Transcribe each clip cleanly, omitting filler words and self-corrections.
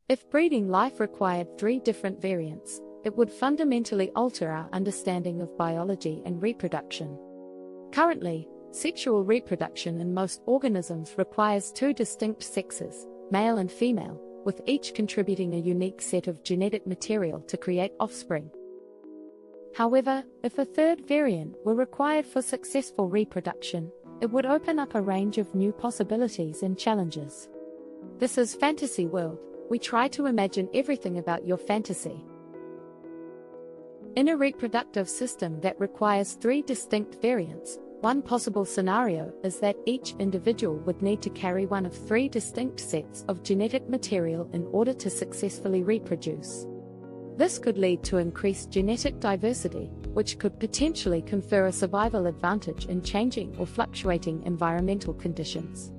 If breeding life required 3 different variants, it would fundamentally alter our understanding of biology and reproduction. Currently, sexual reproduction in most organisms requires 2 distinct sexes, male and female, with each contributing a unique set of genetic material to create offspring. However, if a 3rd variant were required for successful reproduction, it would open up a range of new possibilities and challenges. This is Fantasy World. We try to imagine everything about your fantasy. In a reproductive system that requires 3 distinct variants, one possible scenario is that each individual would need to carry one of 3 distinct sets of genetic material in order to successfully reproduce. This could lead to increased genetic diversity, which could potentially confer a survival advantage in changing or fluctuating environmental conditions.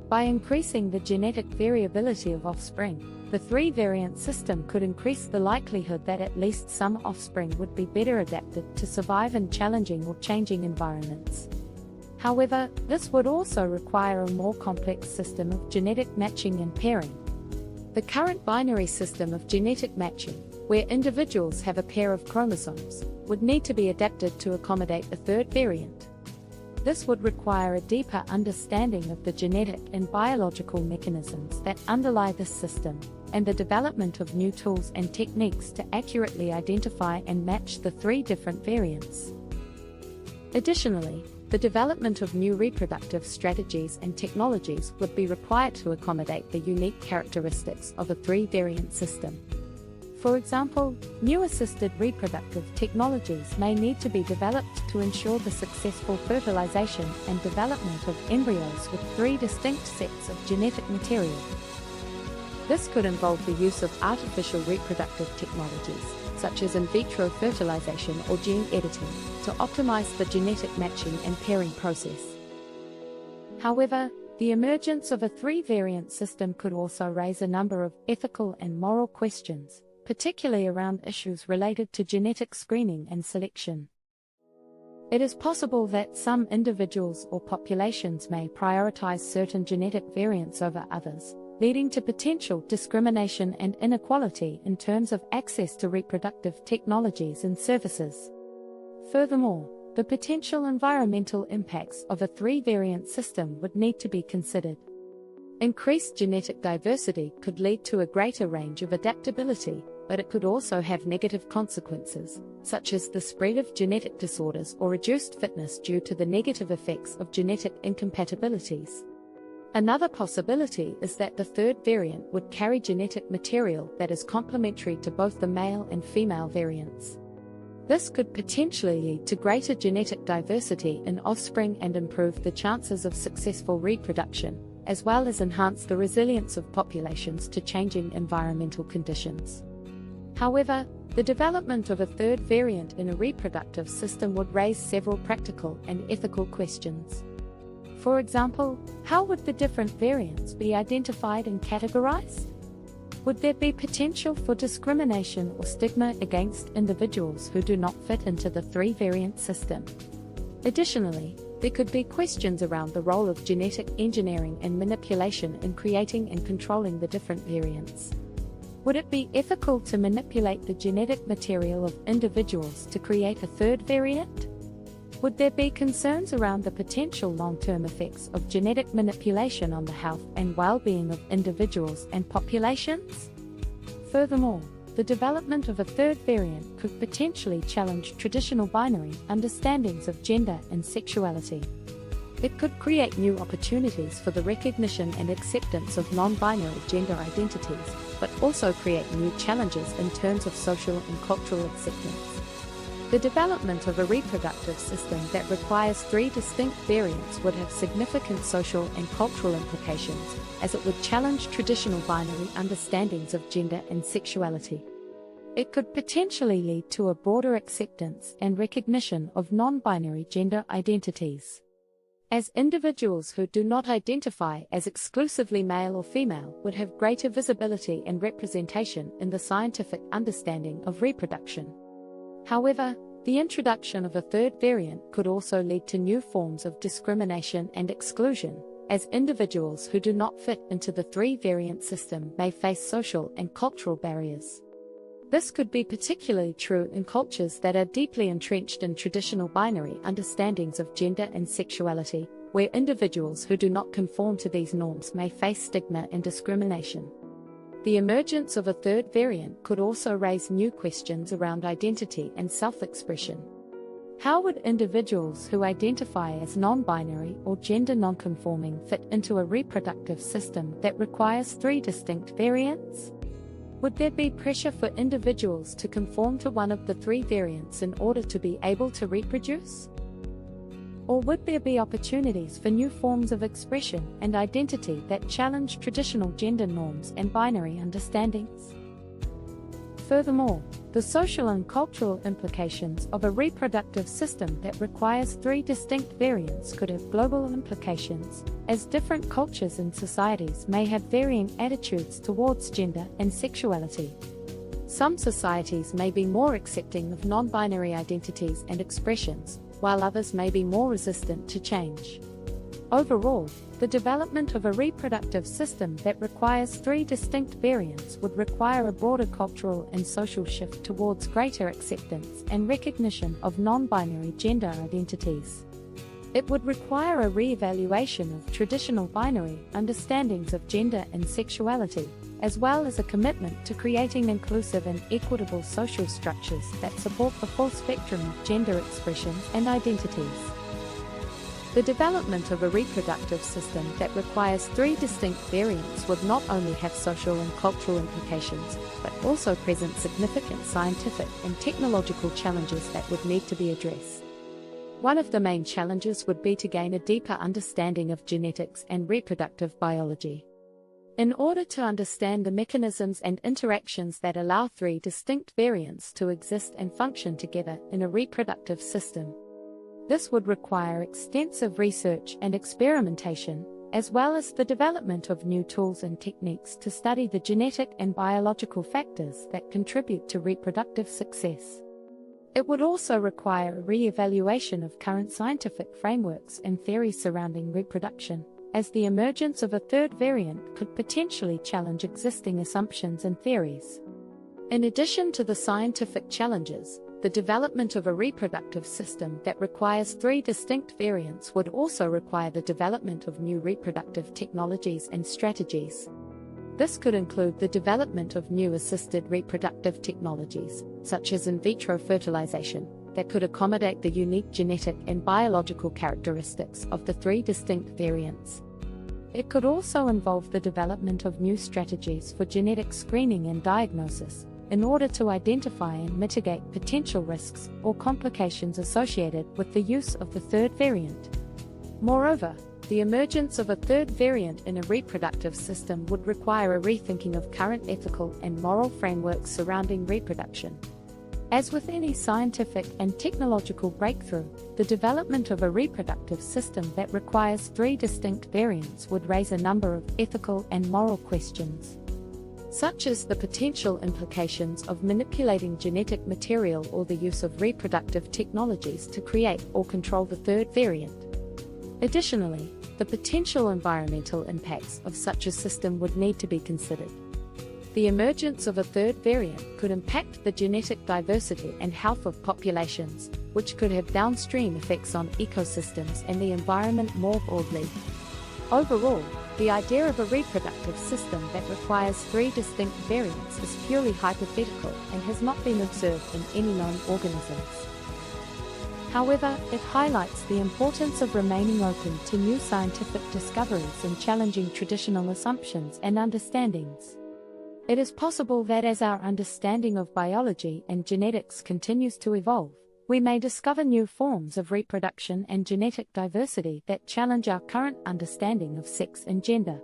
By increasing the genetic variability of offspring, the 3-variant system could increase the likelihood that at least some offspring would be better adapted to survive in challenging or changing environments. However, this would also require a more complex system of genetic matching and pairing. The current binary system of genetic matching, where individuals have a pair of chromosomes, would need to be adapted to accommodate a 3rd variant. This would require a deeper understanding of the genetic and biological mechanisms that underlie this system, and the development of new tools and techniques to accurately identify and match the 3 different variants. Additionally, the development of new reproductive strategies and technologies would be required to accommodate the unique characteristics of a 3-variant system. For example, new assisted reproductive technologies may need to be developed to ensure the successful fertilization and development of embryos with 3 distinct sets of genetic material. This could involve the use of artificial reproductive technologies, such as in vitro fertilization or gene editing, to optimize the genetic matching and pairing process. However, the emergence of a 3-variant system could also raise a number of ethical and moral questions, particularly around issues related to genetic screening and selection. It is possible that some individuals or populations may prioritize certain genetic variants over others, leading to potential discrimination and inequality in terms of access to reproductive technologies and services. Furthermore, the potential environmental impacts of a 3-variant system would need to be considered. Increased genetic diversity could lead to a greater range of adaptability, but it could also have negative consequences, such as the spread of genetic disorders or reduced fitness due to the negative effects of genetic incompatibilities. Another possibility is that the 3rd variant would carry genetic material that is complementary to both the male and female variants. This could potentially lead to greater genetic diversity in offspring and improve the chances of successful reproduction, as well as enhance the resilience of populations to changing environmental conditions. However, the development of a 3rd variant in a reproductive system would raise several practical and ethical questions. For example, how would the different variants be identified and categorized? Would there be potential for discrimination or stigma against individuals who do not fit into the 3-variant system? Additionally, there could be questions around the role of genetic engineering and manipulation in creating and controlling the different variants. Would it be ethical to manipulate the genetic material of individuals to create a 3rd variant? Would there be concerns around the potential long-term effects of genetic manipulation on the health and well-being of individuals and populations? Furthermore, the development of a 3rd variant could potentially challenge traditional binary understandings of gender and sexuality. It could create new opportunities for the recognition and acceptance of non-binary gender identities, but also create new challenges in terms of social and cultural acceptance. The development of a reproductive system that requires 3 distinct variants would have significant social and cultural implications, as it would challenge traditional binary understandings of gender and sexuality. It could potentially lead to a broader acceptance and recognition of non-binary gender identities. As individuals who do not identify as exclusively male or female would have greater visibility and representation in the scientific understanding of reproduction. However, the introduction of a 3rd variant could also lead to new forms of discrimination and exclusion, as individuals who do not fit into the three-variant system may face social and cultural barriers. This could be particularly true in cultures that are deeply entrenched in traditional binary understandings of gender and sexuality, where individuals who do not conform to these norms may face stigma and discrimination. The emergence of a third variant could also raise new questions around identity and self-expression. How would individuals who identify as non-binary or gender non-conforming fit into a reproductive system that requires three distinct variants? Would there be pressure for individuals to conform to one of the three variants in order to be able to reproduce? Or would there be opportunities for new forms of expression and identity that challenge traditional gender norms and binary understandings? Furthermore, the social and cultural implications of a reproductive system that requires three distinct variants could have global implications, as different cultures and societies may have varying attitudes towards gender and sexuality. Some societies may be more accepting of non-binary identities and expressions, while others may be more resistant to change. Overall, the development of a reproductive system that requires three distinct variants would require a broader cultural and social shift towards greater acceptance and recognition of non-binary gender identities. It would require a re-evaluation of traditional binary understandings of gender and sexuality, as well as a commitment to creating inclusive and equitable social structures that support the full spectrum of gender expressions and identities. The development of a reproductive system that requires three distinct variants would not only have social and cultural implications, but also present significant scientific and technological challenges that would need to be addressed. One of the main challenges would be to gain a deeper understanding of genetics and reproductive biology. In order to understand the mechanisms and interactions that allow three distinct variants to exist and function together in a reproductive system, this would require extensive research and experimentation, as well as the development of new tools and techniques to study the genetic and biological factors that contribute to reproductive success. It would also require a re-evaluation of current scientific frameworks and theories surrounding reproduction, as the emergence of a third variant could potentially challenge existing assumptions and theories. In addition to the scientific challenges, the development of a reproductive system that requires three distinct variants would also require the development of new reproductive technologies and strategies. This could include the development of new assisted reproductive technologies, such as in vitro fertilization, that could accommodate the unique genetic and biological characteristics of the three distinct variants. It could also involve the development of new strategies for genetic screening and diagnosis, in order to identify and mitigate potential risks or complications associated with the use of the third variant. Moreover, the emergence of a third variant in a reproductive system would require a rethinking of current ethical and moral frameworks surrounding reproduction. As with any scientific and technological breakthrough, the development of a reproductive system that requires three distinct variants would raise a number of ethical and moral questions, such as the potential implications of manipulating genetic material or the use of reproductive technologies to create or control the third variant. Additionally, the potential environmental impacts of such a system would need to be considered. The emergence of a third variant could impact the genetic diversity and health of populations, which could have downstream effects on ecosystems and the environment more broadly. Overall, the idea of a reproductive system that requires three distinct variants is purely hypothetical and has not been observed in any known organisms. However, it highlights the importance of remaining open to new scientific discoveries and challenging traditional assumptions and understandings. It is possible that as our understanding of biology and genetics continues to evolve, we may discover new forms of reproduction and genetic diversity that challenge our current understanding of sex and gender.